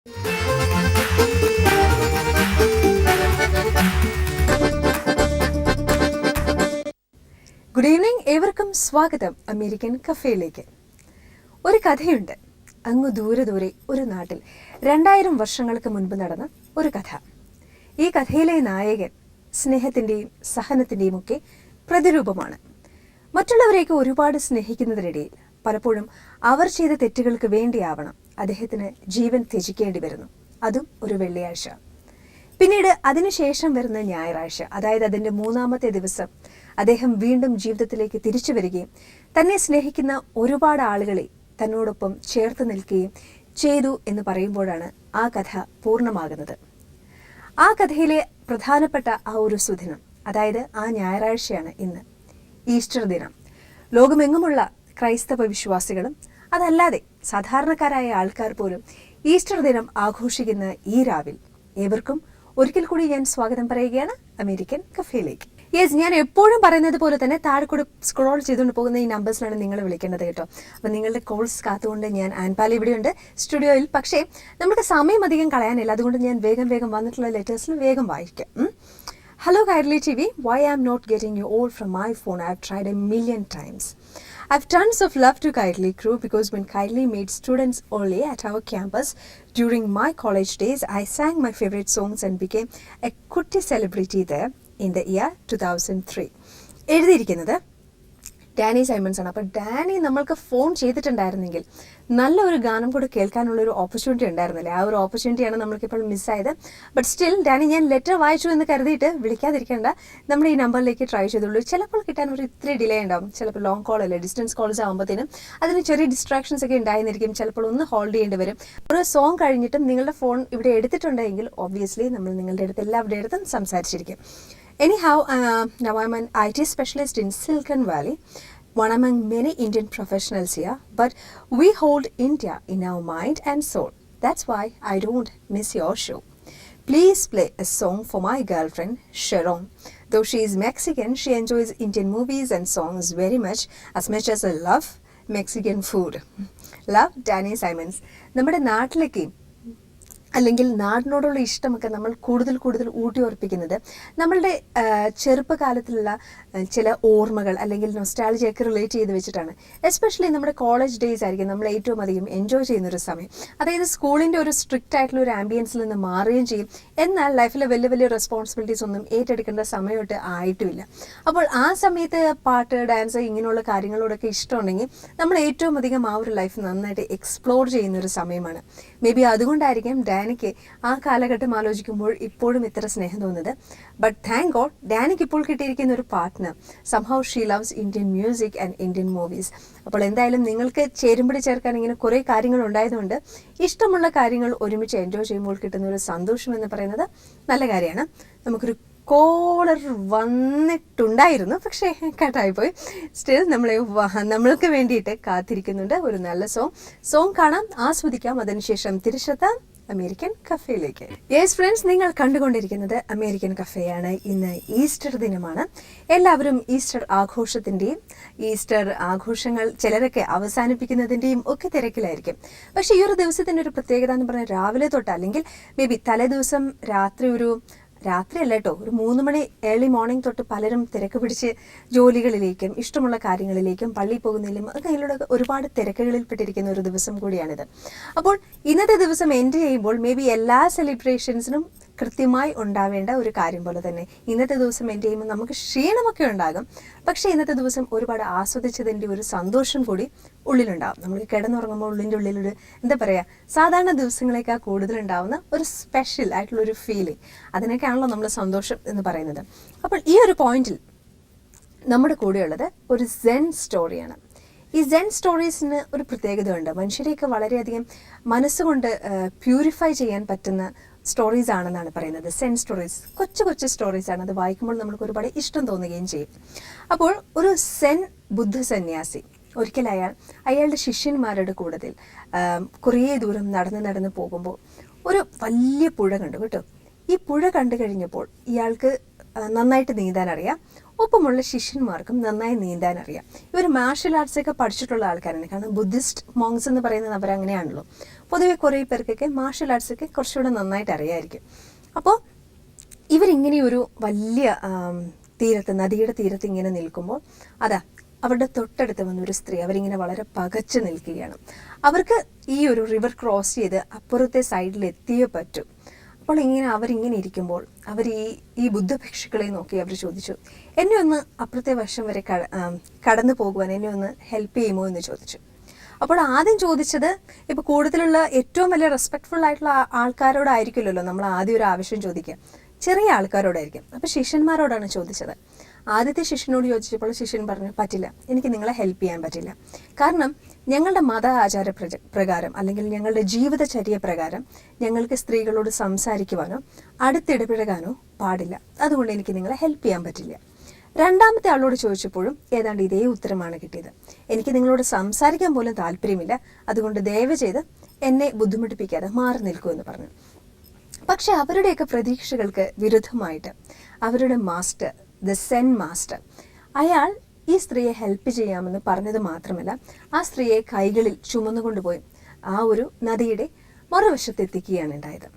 Good evening, ഏവർക്കും സ്വാഗതം American കഫേയിലേക്ക്. ഒരു കഥയുണ്ട്. അങ്ങ് ദൂരെ ദൂരെ ഒരു നാട്ടിൽ 2000 വർഷങ്ങൾക്ക് മുൻപ് നടന്ന ഒരു കഥ. ഈ കഥയിലെ നായകൻ സ്നേഹത്തിൻ്റെയും സഹനത്തിൻ്റെയും ഒക്കെ പ്രതിരൂപമാണ്. മറ്റുള്ളവരെയൊക്കെ ഒരുപാട് സ്നേഹിക്കുന്നതിനിടയിൽ പലപ്പോഴും അവർ ചെയ്ത തെറ്റുകൾക്ക് വേണ്ടിയാവണം അദ്ദേഹത്തിന് ജീവൻ ത്യജിക്കേണ്ടി വരുന്നു. അതും ഒരു വെള്ളിയാഴ്ച. പിന്നീട് അതിനുശേഷം വരുന്ന ഞായറാഴ്ച, അതായത് അതിൻ്റെ 3-ാമത്തെ ദിവസം അദ്ദേഹം വീണ്ടും ജീവിതത്തിലേക്ക് തിരിച്ചു വരികയും തന്നെ സ്നേഹിക്കുന്ന ഒരുപാട് ആളുകളെ തന്നോടൊപ്പം ചേർത്ത് നിൽക്കുകയും ചെയ്തു എന്ന് പറയുമ്പോഴാണ് ആ കഥ പൂർണ്ണമാകുന്നത്. ആ കഥയിലെ പ്രധാനപ്പെട്ട ആ ഒരു സുദിനം, അതായത് ആ ഞായറാഴ്ചയാണ് ഇന്ന്, ഈസ്റ്റർ ദിനം. ലോകമെങ്ങുമുള്ള ക്രൈസ്തവ വിശ്വാസികളും അതല്ലാതെ സാധാരണക്കാരായ ആൾക്കാർ പോലും ഈസ്റ്റർ ദിനം ആഘോഷിക്കുന്ന ഈ രാവിൽ ഏവർക്കും ഒരിക്കൽ കൂടി ഞാൻ സ്വാഗതം പറയുകയാണ് അമേരിക്കൻ കഫേയിലേക്ക്. യെസ്, ഞാൻ എപ്പോഴും പറയുന്നത് പോലെ തന്നെ താഴെ കൂടെ സ്ക്രോൾ ചെയ്തുകൊണ്ട് പോകുന്ന ഈ നമ്പേഴ്സിലാണ് നിങ്ങൾ വിളിക്കേണ്ടത് കേട്ടോ. അപ്പം നിങ്ങളുടെ കോൾസ് കാത്തുകൊണ്ട് ഞാൻ ആൻപാലി ഇവിടെയുണ്ട് സ്റ്റുഡിയോയിൽ. പക്ഷേ നമുക്ക് സമയം അധികം കളയാനില്ല, അതുകൊണ്ട് ഞാൻ വേഗം വന്നിട്ടുള്ള ലെറ്റേഴ്സിൽ വേഗം വായിക്കാം. Hello Kairali TV, why I'm not getting you all from my phone? I've tried a million times. I've tons of love to Kairali crew because when Kairali made students only at our campus during my college days, I sang my favorite songs and became a kutti celebrity there in the year 2003. എഴുതിയിരിക്കുന്നത് Dani Symons ആണ്. അപ്പോൾ Dani നമ്മൾക്ക് phone ചെയ്തിട്ടുണ്ടായിരുന്നെങ്കിൽ നല്ലൊരു ഗാനം കൂടെ കേൾക്കാനുള്ളൊരു opportunity ഉണ്ടായിരുന്നില്ലേ. ആ ഒരു ഓപ്പർച്യൂണിറ്റിയാണ് നമ്മൾക്കിപ്പോൾ മിസ്സായത്. ബട്ട് സ്റ്റിൽ ഡാനി, ഞാൻ ലെറ്റർ വായിച്ചു എന്ന് കരുതിയിട്ട് വിളിക്കാതിരിക്കേണ്ട, നമ്മുടെ ഈ നമ്പറിലേക്ക് ട്രൈ ചെയ്തുള്ളൂ. ചിലപ്പോൾ കിട്ടാൻ ഒരു ഇത്തിരി ഡിലേ ഉണ്ടാവും. ചിലപ്പോൾ ലോങ് കോൾ അല്ലേ, ഡിസ്റ്റൻസ് കോൾസ് ആകുമ്പോഴത്തേനും അതിന് ചെറിയ ഡിസ്ട്രാക്ഷൻസ് ഒക്കെ ഉണ്ടായിരിക്കും. ചിലപ്പോൾ ഒന്ന് ഹോൾഡ് ചെയ്യേണ്ടി വരും. ഒരു സോങ് കഴിഞ്ഞിട്ടും നിങ്ങളുടെ ഫോൺ ഇവിടെ എടുത്തിട്ടുണ്ടെങ്കിൽ ഒബ്വിയസ്ലി നമ്മൾ നിങ്ങളുടെ അടുത്ത് എല്ലാവരുടെ അടുത്തും സംസാരിച്ചിരിക്കും. Anyhow, now I'm an IT specialist in Silicon Valley, one among many Indian professionals here, but we hold India in our mind and soul. That's why I don't miss your show. Please play a song for my girlfriend, Sharon. Though she is Mexican, she enjoys Indian movies and songs very much as I love Mexican food. Love, Danny Simons. നമ്മുടെ നാട്ടിലേക്ക് അല്ലെങ്കിൽ നാടിനോടുള്ള ഇഷ്ടമൊക്കെ നമ്മൾ കൂടുതൽ ഊട്ടി ഉറപ്പിക്കുന്നത് നമ്മളുടെ ചെറുപ്പകാലത്തിലുള്ള ചില ഓർമ്മകൾ അല്ലെങ്കിൽ നൊസ്റ്റാൾജിയൊക്കെ relate ചെയ്ത് വെച്ചിട്ടാണ്. എസ്പെഷ്യലി നമ്മുടെ കോളേജ് ഡേയ്സ് ആയിരിക്കും നമ്മൾ ഏറ്റവും അധികം എൻജോയ് ചെയ്യുന്നൊരു സമയം. അതായത് സ്കൂളിൻ്റെ ഒരു സ്ട്രിക്റ്റ് ആയിട്ടുള്ള ഒരു ആംബിയൻസിൽ നിന്ന് മാറുകയും ചെയ്യും. എന്നാൽ ലൈഫിലെ വലിയ റെസ്പോൺസിബിലിറ്റീസ് ഒന്നും ഏറ്റെടുക്കേണ്ട സമയമായിട്ട് ആയിട്ടുമില്ല. അപ്പോൾ ആ സമയത്ത് പാട്ട്, ഡാൻസ് ഇങ്ങനെയുള്ള കാര്യങ്ങളോടൊക്കെ ഇഷ്ടമുണ്ടെങ്കിൽ നമ്മൾ ഏറ്റവും അധികം ആ ഒരു ലൈഫ് നന്നായിട്ട് എക്സ്പ്ലോർ ചെയ്യുന്ന ഒരു സമയമാണ്. മേ ബി അതുകൊണ്ടായിരിക്കും ഡാനിക്ക് ആ കാലഘട്ടം ആലോചിക്കുമ്പോൾ ഇപ്പോഴും ഇത്ര സ്നേഹം തോന്നുന്നത്. ബട്ട് താങ്ക് ഗോഡ്, ഡാനിക്ക് ഇപ്പോൾ കിട്ടിയിരിക്കുന്ന ഒരു partner, somehow she loves Indian music and Indian movies. അപ്പോൾ എന്തായാലും നിങ്ങൾക്ക് ചേരുമ്പടി ചേർക്കാൻ ഇങ്ങനെ കുറേ കാര്യങ്ങൾ ഉണ്ടായതുകൊണ്ട് ഇഷ്ടമുള്ള കാര്യങ്ങൾ ഒരുമിച്ച് എൻജോയ് ചെയ്യുമ്പോൾ കിട്ടുന്ന ഒരു സന്തോഷം എന്ന് പറയുന്നത് നല്ല കാര്യമാണ്. നമുക്കൊരു കോളർ വന്നിട്ടുണ്ടായിരുന്നു, പക്ഷേ കട്ടായിപ്പോയി. സ്റ്റിൽ നമ്മൾക്ക് വേണ്ടിയിട്ട് കാത്തിരിക്കുന്നുണ്ട് ഒരു നല്ല സോങ് കാണാം, ആസ്വദിക്കാം. അതിനുശേഷം തിരിച്ചെത്താം അമേരിക്കൻ കഫേയിലേക്ക്. യെസ് ഫ്രണ്ട്സ്, നിങ്ങൾ കണ്ടുകൊണ്ടിരിക്കുന്നത് അമേരിക്കൻ കഫേയാണ്. ഇന്ന് ഈസ്റ്റർ ദിനമാണ്. എല്ലാവരും ഈസ്റ്റർ ആഘോഷങ്ങൾ ചിലരൊക്കെ അവസാനിപ്പിക്കുന്നതിൻ്റെയും ഒക്കെ തിരക്കിലായിരിക്കും. പക്ഷേ ഈ ഒരു ദിവസത്തിൻ്റെ ഒരു പ്രത്യേകത എന്ന് പറഞ്ഞാൽ രാവിലെ തൊട്ട്, അല്ലെങ്കിൽ മേ ബി തലേദിവസം രാത്രിയല്ല കേട്ടോ, ഒരു 3 മണി ഏർലി മോർണിംഗ് തൊട്ട് പലരും തിരക്ക് പിടിച്ച് ജോലികളിലേക്കും ഇഷ്ടമുള്ള കാര്യങ്ങളിലേക്കും പള്ളിയിൽ പോകുന്നതിലും അതിലൂടെ ഒരുപാട് തിരക്കുകളിൽപ്പെട്ടിരിക്കുന്ന ഒരു ദിവസം കൂടിയാണിത്. അപ്പോൾ ഇന്നത്തെ ദിവസം എൻഡ് ചെയ്യുമ്പോൾ മേ ബി എല്ലാ സെലിബ്രേഷൻസിനും കൃത്യമായി ഉണ്ടാവേണ്ട ഒരു കാര്യം പോലെ തന്നെ ഇന്നത്തെ ദിവസം എൻഡ് ചെയ്യുമ്പോൾ നമുക്ക് ക്ഷീണമൊക്കെ ഉണ്ടാകും. പക്ഷേ ഇന്നത്തെ ദിവസം ഒരുപാട് ആസ്വദിച്ചതിൻ്റെ ഒരു സന്തോഷം കൂടി ഉള്ളിലുണ്ടാകും. നമ്മൾ കിടന്നുറങ്ങുമ്പോൾ ഉള്ളിൻ്റെ ഉള്ളിലൊരു എന്താ പറയുക, സാധാരണ ദിവസങ്ങളേക്കാൾ കൂടുതലുണ്ടാവുന്ന ഒരു സ്പെഷ്യൽ ആയിട്ടുള്ളൊരു ഫീലിംഗ്, അതിനൊക്കെയാണല്ലോ നമ്മൾ സന്തോഷം എന്ന് പറയുന്നത്. അപ്പോൾ ഈ ഒരു പോയിന്റിൽ നമ്മുടെ കൂടെയുള്ളത് ഒരു സെൻ സ്റ്റോറിയാണ്. ഈ സെൻ സ്റ്റോറീസിന് ഒരു പ്രത്യേകതയുണ്ട്. മനുഷ്യരെയൊക്കെ വളരെയധികം മനസ്സുകൊണ്ട് പ്യൂരിഫൈ ചെയ്യാൻ പറ്റുന്ന സ്റ്റോറീസ് ആണെന്നാണ് പറയുന്നത്. സെൻ സ്റ്റോറീസ് കൊച്ചു സ്റ്റോറീസാണ്. അത് വായിക്കുമ്പോൾ നമുക്ക് ഒരുപാട് ഇഷ്ടം തോന്നുകയും ചെയ്യും. അപ്പോൾ ഒരു സെൻ ബുദ്ധ സന്യാസി ഒരിക്കൽ അയാളുടെ ശിഷ്യന്മാരുടെ കൂട്ടത്തിൽ കുറേ ദൂരം നടന്ന് പോകുമ്പോൾ ഒരു വലിയ പുഴ കണ്ടു കേട്ടോ. ഈ പുഴ കണ്ടു കഴിഞ്ഞപ്പോൾ ഇയാൾക്ക് നന്നായിട്ട് നീന്താൻ അറിയാം, ഒപ്പമുള്ള ശിഷ്യന്മാർക്കും നന്നായി നീന്താൻ അറിയാം. ഇവർ മാർഷൽ ആർട്സ് ഒക്കെ പഠിച്ചിട്ടുള്ള ആൾക്കാരാണ്. കാരണം ബുദ്ധിസ്റ്റ് മോങ്സ് എന്ന് പറയുന്നത് അവരങ്ങനെയാണല്ലോ, പൊതുവെ കുറേ പേർക്കൊക്കെ മാർഷ്യൽ ആർട്സൊക്കെ കുറച്ചുകൂടെ നന്നായിട്ട് അറിയാമായിരിക്കും. അപ്പോൾ ഇവരിങ്ങനെ ഒരു വലിയ നദിയുടെ തീരത്ത് ഇങ്ങനെ നിൽക്കുമ്പോൾ അവരുടെ തൊട്ടടുത്ത് വന്നൊരു സ്ത്രീ അവരിങ്ങനെ വളരെ പകച്ചു നിൽക്കുകയാണ്. അവർക്ക് ഈ ഒരു റിവർ ക്രോസ് ചെയ്ത് അപ്പുറത്തെ സൈഡിൽ എത്തിയേ പറ്റൂ. അപ്പോൾ അവരിങ്ങനെ ഇരിക്കുമ്പോൾ അവർ ഈ ബുദ്ധഭിക്ഷുക്കളെ നോക്കി അവർ ചോദിച്ചു, എന്നെ ഒന്ന് അപ്പുറത്തെ വശം വരെ കടന്നു പോകുവാൻ എന്നെ ഒന്ന് ഹെൽപ്പ് ചെയ്യുമോ എന്ന് ചോദിച്ചു. അപ്പോൾ ആദ്യം ചോദിച്ചത് ഇപ്പോൾ കൂടുതലുള്ള ഏറ്റവും വലിയ റെസ്പെക്ട്ഫുൾ ആയിട്ടുള്ള ആൾക്കാരോടായിരിക്കില്ലല്ലോ നമ്മൾ ആദ്യം ഒരു ആവശ്യം ചോദിക്കുക, ചെറിയ ആൾക്കാരോടായിരിക്കും. അപ്പോൾ ശിഷ്യന്മാരോടാണ് ചോദിച്ചത്. ആദ്യത്തെ ശിഷ്യനോട് ചോദിച്ചപ്പോൾ ശിഷ്യൻ പറഞ്ഞു, പറ്റില്ല, എനിക്ക് നിങ്ങളെ ഹെൽപ്പ് ചെയ്യാൻ പറ്റില്ല. കാരണം ഞങ്ങളുടെ മത ആചാര പ്രകാരം അല്ലെങ്കിൽ ഞങ്ങളുടെ ജീവിതചര്യ പ്രകാരം ഞങ്ങൾക്ക് സ്ത്രീകളോട് സംസാരിക്കുവാനോ അടുത്തിടപഴകാനോ പാടില്ല. അതുകൊണ്ട് എനിക്ക് നിങ്ങളെ ഹെൽപ്പ് ചെയ്യാൻ പറ്റില്ല. രണ്ടാമത്തെ ആളോട് ചോദിച്ചപ്പോഴും ഏതാണ്ട് ഇതേ ഉത്തരമാണ് കിട്ടിയത്. എനിക്ക് നിങ്ങളോട് സംസാരിക്കാൻ പോലും താല്പര്യമില്ല, അതുകൊണ്ട് ദയവ് ചെയ്ത് എന്നെ ബുദ്ധിമുട്ടിപ്പിക്കാതെ മാറി നിൽക്കൂ എന്ന് പറഞ്ഞു. പക്ഷെ അവരുടെയൊക്കെ പ്രതീക്ഷകൾക്ക് വിരുദ്ധമായിട്ട് അവരുടെ മാസ്റ്റർ, ദ സെൻ മാസ്റ്റർ, അയാൾ ഈ സ്ത്രീയെ ഹെൽപ്പ് ചെയ്യാമെന്ന് പറഞ്ഞത് മാത്രമല്ല ആ സ്ത്രീയെ കൈകളിൽ ചുമന്നുകൊണ്ടുപോയി ആ ഒരു നദിയുടെ മറുവശത്തെത്തിക്കുകയാണ് ഉണ്ടായത്.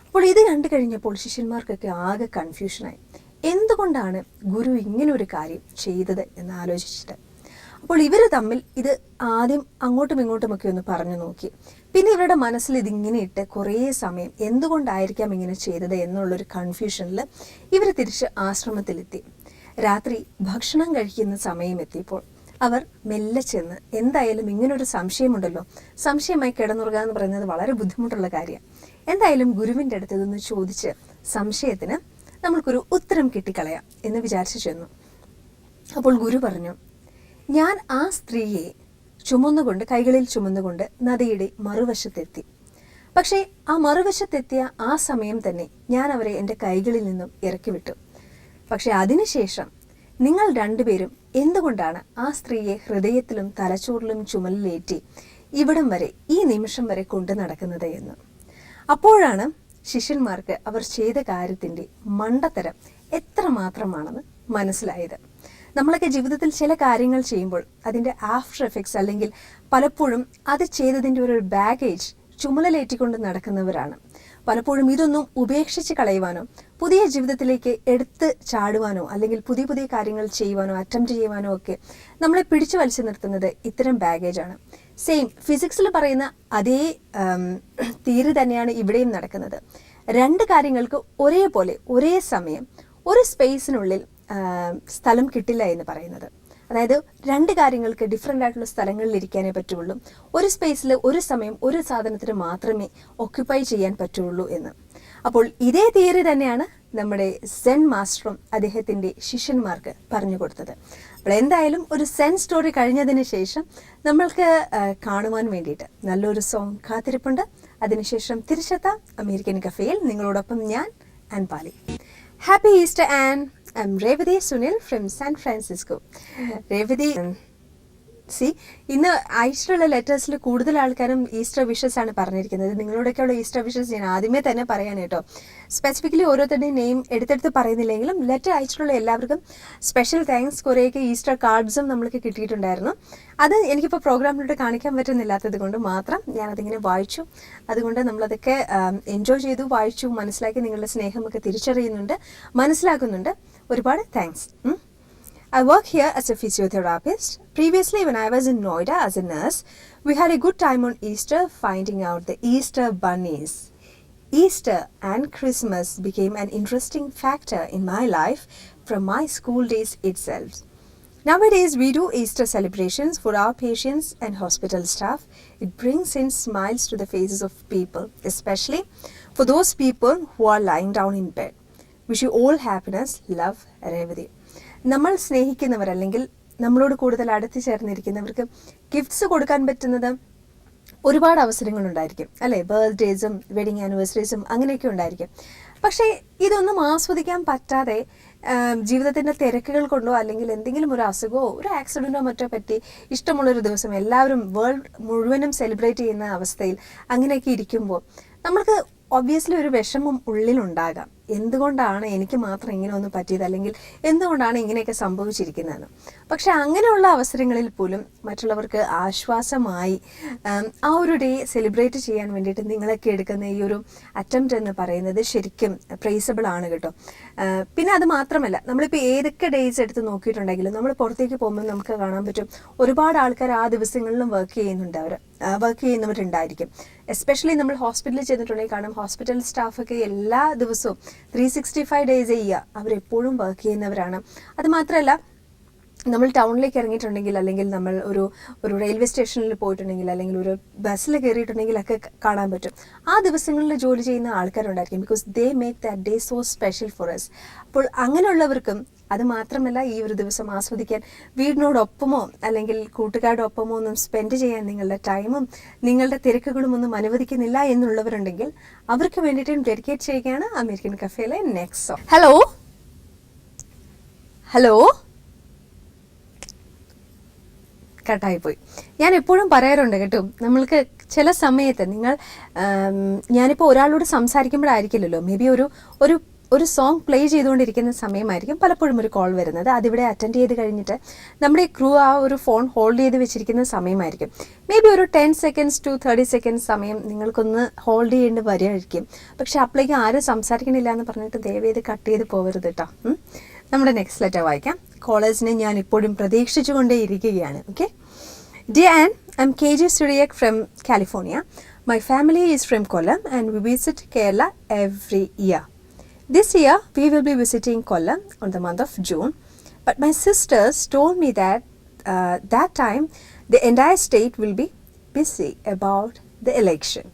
അപ്പോൾ ഇത് കണ്ടു കഴിഞ്ഞപ്പോൾ ശിഷ്യന്മാർക്കൊക്കെ ആകെ കൺഫ്യൂഷനായി. എന്തുകൊണ്ടാണ് ഗുരു ഇങ്ങനെ ഒരു കാര്യം ചെയ്തത് എന്ന് ആലോചിച്ചിട്ട് അപ്പോൾ ഇവർ തമ്മിൽ ഇത് ആദ്യം അങ്ങോട്ടും ഇങ്ങോട്ടുമൊക്കെ ഒന്ന് പറഞ്ഞു നോക്കി. പിന്നെ ഇവരുടെ മനസ്സിൽ ഇതിങ്ങനെ ഇട്ട് കുറേ സമയം എന്തുകൊണ്ടായിരിക്കാം ഇങ്ങനെ ചെയ്തത് എന്നുള്ളൊരു കൺഫ്യൂഷനിൽ ഇവർ തിരിച്ച് ആശ്രമത്തിലെത്തി. രാത്രി ഭക്ഷണം കഴിക്കുന്ന സമയം എത്തിയപ്പോൾ അവർ മെല്ലെ ചെന്ന്, എന്തായാലും ഇങ്ങനൊരു സംശയമുണ്ടല്ലോ, സംശയമായി കിടന്നുറങ്ങുക എന്ന് പറയുന്നത് വളരെ ബുദ്ധിമുട്ടുള്ള കാര്യമാണ്, എന്തായാലും ഗുരുവിൻ്റെ അടുത്ത് ഇതൊന്ന് ചോദിച്ച് സംശയത്തിന് നമ്മൾക്കൊരു ഉത്തരം കിട്ടിക്കളയാം എന്ന് വിചാരിച്ചു ചെന്നു. അപ്പോൾ ഗുരു പറഞ്ഞു, ഞാൻ ആ സ്ത്രീയെ കൈകളിൽ ചുമന്നുകൊണ്ട് നദിയുടെ മറുവശത്തെത്തി. പക്ഷേ ആ മറുവശത്തെത്തിയ ആ സമയം തന്നെ ഞാൻ അവരെ എൻ്റെ കൈകളിൽ നിന്നും ഇറക്കി വിട്ടു. പക്ഷെ അതിനുശേഷം നിങ്ങൾ രണ്ടുപേരും എന്തുകൊണ്ടാണ് ആ സ്ത്രീയെ ഹൃദയത്തിലും തലച്ചോറിലും ചുമലിലേറ്റി ഇവിടം വരെ, ഈ നിമിഷം വരെ കൊണ്ടു നടക്കുന്നത് എന്ന്. അപ്പോഴാണ് ശിഷ്യന്മാർക്ക് അവർ ചെയ്ത കാര്യത്തിൻ്റെ മണ്ടത്തരം എത്രമാത്രമാണെന്ന് മനസ്സിലായത്. നമ്മളൊക്കെ ജീവിതത്തിൽ ചില കാര്യങ്ങൾ ചെയ്യുമ്പോൾ അതിൻ്റെ ആഫ്റ്റർ എഫക്ട്സ് അല്ലെങ്കിൽ പലപ്പോഴും അത് ചെയ്തതിൻ്റെ ഒരു ബാഗേജ് ചുമലിലേറ്റിക്കൊണ്ട് നടക്കുന്നവരാണ്. പലപ്പോഴും ഇതൊന്നും ഉപേക്ഷിച്ച് കളയുവാനോ പുതിയ ജീവിതത്തിലേക്ക് എടുത്ത് ചാടുവാനോ അല്ലെങ്കിൽ പുതിയ പുതിയ കാര്യങ്ങൾ ചെയ്യുവാനോ അറ്റംപ്റ്റ് ചെയ്യുവാനോ ഒക്കെ നമ്മളെ പിടിച്ചു വലിച്ചു നിർത്തുന്നത് ഇത്തരം ബാഗേജാണ്. സെയിം ഫിസിക്സിൽ പറയുന്ന അതേ തിയറി തന്നെയാണ് ഇവിടെയും നടക്കുന്നത്. രണ്ട് കാര്യങ്ങൾക്ക് ഒരേപോലെ ഒരേ സമയം ഒരു സ്പേസിനുള്ളിൽ സ്ഥലം കിട്ടില്ല എന്ന് പറയുന്നത്. അതായത് രണ്ട് കാര്യങ്ങൾക്ക് ഡിഫറെൻ്റ് ആയിട്ടുള്ള സ്ഥലങ്ങളിൽ ഇരിക്കാനേ പറ്റുള്ളൂ, ഒരു സ്പേസിൽ ഒരു സമയം ഒരു സാധനത്തിന് മാത്രമേ ഓക്യുപ്പൈ ചെയ്യാൻ പറ്റുള്ളൂ എന്ന്. അപ്പോൾ ഇതേ തിയറി തന്നെയാണ് നമ്മുടെ സെൻ മാസ്റ്ററും അദ്ദേഹത്തിൻ്റെ ശിഷ്യന്മാർക്ക് പറഞ്ഞു കൊടുത്തത്. അപ്പോൾ എന്തായാലും ഒരു സെൻ സ്റ്റോറി കഴിഞ്ഞതിന് ശേഷം നമ്മൾക്ക് കാണുവാൻ വേണ്ടിയിട്ട് നല്ലൊരു സോങ് കാത്തിരിപ്പുണ്ട്. അതിനുശേഷം തിരിച്ചെത്താം അമേരിക്കൻ കഫേയിൽ. നിങ്ങളോടൊപ്പം ഞാൻ an Pali. Happy Easter, Anne. I'm Revati Sunil from San Francisco. Revati, ഇന്ന് ഈസ്റ്ററുള്ള ലെറ്റേഴ്സിൽ കൂടുതൽ ആൾക്കാരും ഈസ്റ്റർ വിഷസ് ആണ് പറഞ്ഞിരിക്കുന്നത്. നിങ്ങളോടൊക്കെയുള്ള ഈസ്റ്റർ വിഷസ് ഞാൻ ആദ്യമേ തന്നെ പറയാൻ കേട്ടോ. സ്പെസിഫിക്കലി ഓരോരുത്തരുടെയും നെയിം എടുത്തെടുത്ത് പറയുന്നില്ലെങ്കിലും ലെറ്റർ അയച്ചിട്ടുള്ള എല്ലാവർക്കും സ്പെഷ്യൽ താങ്ക്സ്. കുറേയൊക്കെ ഈസ്റ്റർ കാർഡ്സും നമ്മൾക്ക് കിട്ടിയിട്ടുണ്ടായിരുന്നു. അത് എനിക്കിപ്പോൾ പ്രോഗ്രാമിലൂടെ കാണിക്കാൻ പറ്റുന്നില്ലാത്തത് കൊണ്ട് മാത്രം ഞാനതിങ്ങനെ വായിച്ചു. അതുകൊണ്ട് നമ്മളതൊക്കെ എൻജോയ് ചെയ്തു, വായിച്ചു, മനസ്സിലാക്കി. നിങ്ങളുടെ സ്നേഹമൊക്കെ തിരിച്ചറിയുന്നുണ്ട്, മനസ്സിലാക്കുന്നുണ്ട്. ഒരുപാട് thanks. I work here as a physiotherapist. Previously, when I was in Noida as a nurse, we had a good time on Easter finding out the Easter bunnies. Easter and Christmas became an interesting factor in my life from my school days itself. Nowadays, we do Easter celebrations for our patients and hospital staff. It brings in smiles to the faces of people, especially for those people who are lying down in bed. Wish you all happiness, love, Revati. നമ്മൾ സ്നേഹിക്കുന്നവർ അല്ലെങ്കിൽ നമ്മളോട് കൂടുതൽ അടുത്ത് ചേർന്നിരിക്കുന്നവർക്ക് gifts കൊടുക്കാൻ പറ്റുന്നത് ഒരുപാട് അവസരങ്ങളുണ്ടായിരിക്കും അല്ലേ? ബർത്ത്ഡേസും വെഡിങ് ആനിവേഴ്സറീസും അങ്ങനെയൊക്കെ ഉണ്ടായിരിക്കും. പക്ഷേ ഇതൊന്നും ആസ്വദിക്കാൻ പറ്റാതെ ജീവിതത്തിൻ്റെ തിരക്കുകൾ കൊണ്ടോ അല്ലെങ്കിൽ എന്തെങ്കിലും ഒരു അസുഖമോ ഒരു ആക്സിഡൻറ്റോ മറ്റോ പറ്റി ഇഷ്ടമുള്ളൊരു ദിവസം എല്ലാവരും വേൾഡ് മുഴുവനും സെലിബ്രേറ്റ് ചെയ്യുന്ന അവസ്ഥയിൽ അങ്ങനെയൊക്കെ ഇരിക്കുമ്പോൾ നമ്മൾക്ക് ഒബ്വിയസ്ലി ഒരു വിഷമം ഉള്ളിലുണ്ടാകാം. എന്തുകൊണ്ടാണ് എനിക്ക് മാത്രം ഇങ്ങനെ ഒന്നും പറ്റിയത്, അല്ലെങ്കിൽ എന്തുകൊണ്ടാണ് ഇങ്ങനെയൊക്കെ സംഭവിച്ചിരിക്കുന്നതെന്ന്. പക്ഷെ അങ്ങനെയുള്ള അവസരങ്ങളിൽ പോലും മറ്റുള്ളവർക്ക് ആശ്വാസമായി ആ ഒരു ഡേ സെലിബ്രേറ്റ് ചെയ്യാൻ വേണ്ടിയിട്ട് നിങ്ങളൊക്കെ എടുക്കുന്ന ഈ ഒരു അറ്റംപ്റ്റ് എന്ന് പറയുന്നത് ശരിക്കും പ്രൈസബിൾ ആണ് കേട്ടോ. പിന്നെ അത് മാത്രമല്ല, നമ്മളിപ്പോൾ ഏതൊക്കെ ഡേയ്സ് എടുത്ത് നോക്കിയിട്ടുണ്ടെങ്കിലും നമ്മൾ പുറത്തേക്ക് പോകുമ്പോൾ നമുക്ക് കാണാൻ പറ്റും ഒരുപാട് ആൾക്കാർ ആ ദിവസങ്ങളിലും വർക്ക് ചെയ്യുന്നവരുണ്ടായിരിക്കും. എസ്പെഷ്യലി നമ്മൾ ഹോസ്പിറ്റലിൽ ചെന്നിട്ടുണ്ടെങ്കിൽ കാണും, ഹോസ്പിറ്റൽ സ്റ്റാഫൊക്കെ എല്ലാ ദിവസവും 365 ഡേയ്സ് ചെയ്യുക, അവരെപ്പോഴും വർക്ക് ചെയ്യുന്നവരാണ്. അത് മാത്രമല്ല, നമ്മൾ ടൗണിലേക്ക് ഇറങ്ങിയിട്ടുണ്ടെങ്കിൽ, അല്ലെങ്കിൽ നമ്മൾ ഒരു റെയിൽവേ സ്റ്റേഷനിൽ പോയിട്ടുണ്ടെങ്കിൽ, അല്ലെങ്കിൽ ഒരു ബസ്സിൽ കയറിയിട്ടുണ്ടെങ്കിലൊക്കെ കാണാൻ പറ്റും ആ ദിവസങ്ങളിൽ ജോലി ചെയ്യുന്ന ആൾക്കാരുണ്ടായിരിക്കും. Because they make that day so special for us. അപ്പോൾ അങ്ങനെയുള്ളവർക്കും അത് മാത്രമല്ല, ഈ ഒരു ദിവസം ആസ്വദിക്കാൻ വീടിനോടൊപ്പമോ അല്ലെങ്കിൽ കൂട്ടുകാരുടെ ഒപ്പമോ ഒന്നും സ്പെൻഡ് ചെയ്യാൻ നിങ്ങളുടെ ടൈമും നിങ്ങളുടെ തിരക്കുകളും ഒന്നും അനുവദിക്കുന്നില്ല എന്നുള്ളവരുണ്ടെങ്കിൽ അവർക്ക് വേണ്ടിയിട്ടും ഡെഡിക്കേറ്റ് ചെയ്യുകയാണ് അമേരിക്കൻ കഫേയിലെ നെക്സ്റ്റ് സോങ്. ഹലോ കട്ടായിപ്പോയി. ഞാൻ എപ്പോഴും പറയാറുണ്ട് കേട്ടോ, നമ്മൾക്ക് ചില സമയത്ത് ഞാനിപ്പോൾ ഒരാളോട് സംസാരിക്കുമ്പോഴായിരിക്കില്ലല്ലോ, മേ ബി ഒരു സോങ് പ്ലേ ചെയ്തുകൊണ്ടിരിക്കുന്ന സമയമായിരിക്കും പലപ്പോഴും ഒരു കോൾ വരുന്നത്. അതിവിടെ അറ്റൻഡ് ചെയ്ത് കഴിഞ്ഞിട്ട് നമ്മുടെ ക്രൂ ആ ഒരു ഫോൺ ഹോൾഡ് ചെയ്ത് വെച്ചിരിക്കുന്ന സമയമായിരിക്കും. മേ ബി ഒരു 10 seconds to 30 seconds സമയം നിങ്ങൾക്കൊന്ന് ഹോൾഡ് ചെയ്യേണ്ടി വരുമായിരിക്കും. പക്ഷെ അപ്പോഴേക്കും ആരും സംസാരിക്കണില്ല എന്ന് പറഞ്ഞിട്ട് ദയവേത് കട്ട് ചെയ്ത് പോകരുത് കേട്ടോ. നമ്മുടെ നെക്സ്റ്റ് ലെറ്റർ വായിക്കാം. കോളേജിനെ ഞാൻ ഇപ്പോഴും പ്രതീക്ഷിച്ചുകൊണ്ടേ ഇരിക്കുകയാണ്. Okay. Dear Anne, I'm KG Suriyak from California. My family is from Kollam and we visit Kerala every year. This year, we will be visiting Kollam on the month of June. But my sisters told me that that time the entire state will be busy about the election.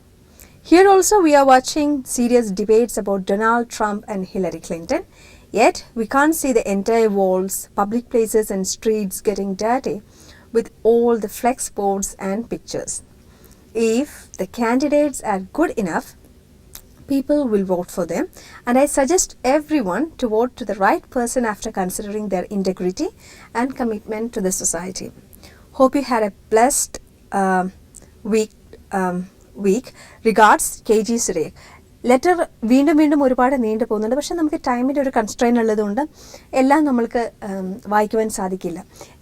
Here also we are watching serious debates about Donald Trump and Hillary Clinton. Yet we can't see the entire walls, public places and streets getting dirty with all the flex boards and pictures. If the candidates are good enough, people will vote for them, and I suggest everyone to vote to the right person after considering their integrity and commitment to the society. Hope you had a blessed week. Regards, KG Suriyak. Letter വീണ്ടും ഒരുപാട് നീണ്ടു പോകുന്നുണ്ട്. പക്ഷെ നമുക്ക് ടൈമിൻ്റെ ഒരു constrain ഉള്ളതുകൊണ്ട് എല്ലാം നമ്മൾക്ക് വായിക്കുവാൻ സാധിക്കില്ല.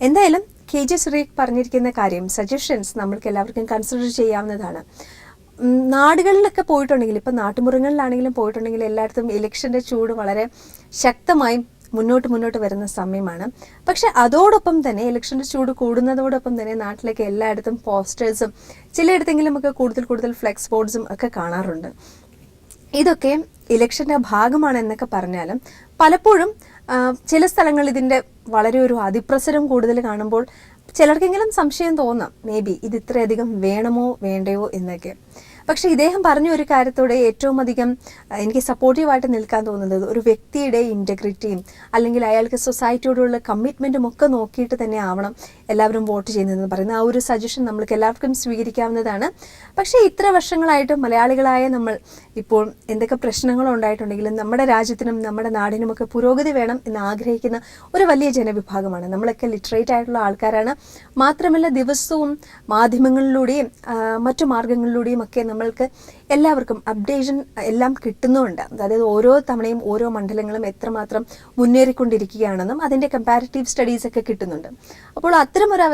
എന്തായാലും KG Suriyak പറഞ്ഞിരിക്കുന്ന കാര്യം, സജഷൻസ് നമ്മൾക്ക് എല്ലാവർക്കും കൺസിഡർ ചെയ്യാവുന്നതാണ്. നാടുകളിലൊക്കെ പോയിട്ടുണ്ടെങ്കിൽ, ഇപ്പം നാട്ടുമുറങ്ങളിലാണെങ്കിലും പോയിട്ടുണ്ടെങ്കിൽ എല്ലായിടത്തും ഇലക്ഷൻ്റെ ചൂട് വളരെ ശക്തമായി മുന്നോട്ട് വരുന്ന സമയമാണ്. പക്ഷെ അതോടൊപ്പം തന്നെ ഇലക്ഷൻ്റെ ചൂട് കൂടുന്നതോടൊപ്പം തന്നെ നാട്ടിലേക്ക് എല്ലായിടത്തും പോസ്റ്റേഴ്സും ചിലയിടത്തെങ്കിലും ഒക്കെ കൂടുതൽ ഫ്ലെക്സ് ബോർഡ്സും ഒക്കെ കാണാറുണ്ട്. ഇതൊക്കെ ഇലക്ഷൻ്റെ ഭാഗമാണ് എന്നൊക്കെ പറഞ്ഞാലും പലപ്പോഴും ചില സ്ഥലങ്ങളിൽ ഇതിൻ്റെ വളരെ ഒരു അതിപ്രസരം കൂടുതൽ കാണുമ്പോൾ ചിലർക്കെങ്കിലും സംശയം തോന്നാം, മേ ബി ഇത് ഇത്രയധികം വേണമോ വേണ്ടയോ എന്നൊക്കെ. പക്ഷെ ഇദ്ദേഹം പറഞ്ഞ ഒരു കാര്യത്തോടെ ഏറ്റവും അധികം എനിക്ക് സപ്പോർട്ടീവായിട്ട് നിൽക്കാൻ തോന്നുന്നത് ഒരു വ്യക്തിയുടെ ഇൻറ്റഗ്രിറ്റിയും അല്ലെങ്കിൽ അയാൾക്ക് സൊസൈറ്റിയോടുള്ള കമ്മിറ്റ്മെൻറ്റും ഒക്കെ നോക്കിയിട്ട് തന്നെ ആവണം എല്ലാവരും വോട്ട് ചെയ്യുന്നതെന്ന് പറയുന്ന ആ ഒരു സജഷൻ നമ്മൾക്ക് എല്ലാവർക്കും സ്വീകരിക്കാവുന്നതാണ്. പക്ഷേ ഇത്ര വർഷങ്ങളായിട്ട് മലയാളികളായ നമ്മൾ ഇപ്പോൾ എന്തൊക്കെ പ്രശ്നങ്ങളുണ്ടായിട്ടുണ്ടെങ്കിലും നമ്മുടെ രാജ്യത്തിനും നമ്മുടെ നാടിനുമൊക്കെ പുരോഗതി വേണം എന്ന് ആഗ്രഹിക്കുന്ന ഒരു വലിയ ജനവിഭാഗമാണ്. നമ്മളൊക്കെ ലിറ്ററേറ്റ് ആയിട്ടുള്ള ആൾക്കാരാണ്. മാത്രമല്ല ദിവസവും മാധ്യമങ്ങളിലൂടെയും മറ്റു മാർഗങ്ങളിലൂടെയും ഒക്കെ നമ്മൾക്ക് എല്ലാവർക്കും അപ്ഡേഷൻ എല്ലാം കിട്ടുന്നുമുണ്ട്. അതായത് ഓരോ തവണയും ഓരോ മണ്ഡലങ്ങളും എത്രമാത്രം മുന്നേറിക്കൊണ്ടിരിക്കുകയാണെന്നും അതിൻ്റെ കമ്പാരിറ്റീവ് സ്റ്റഡീസ് ഒക്കെ കിട്ടുന്നുണ്ട്. അപ്പോൾ അത്തരം ഒരു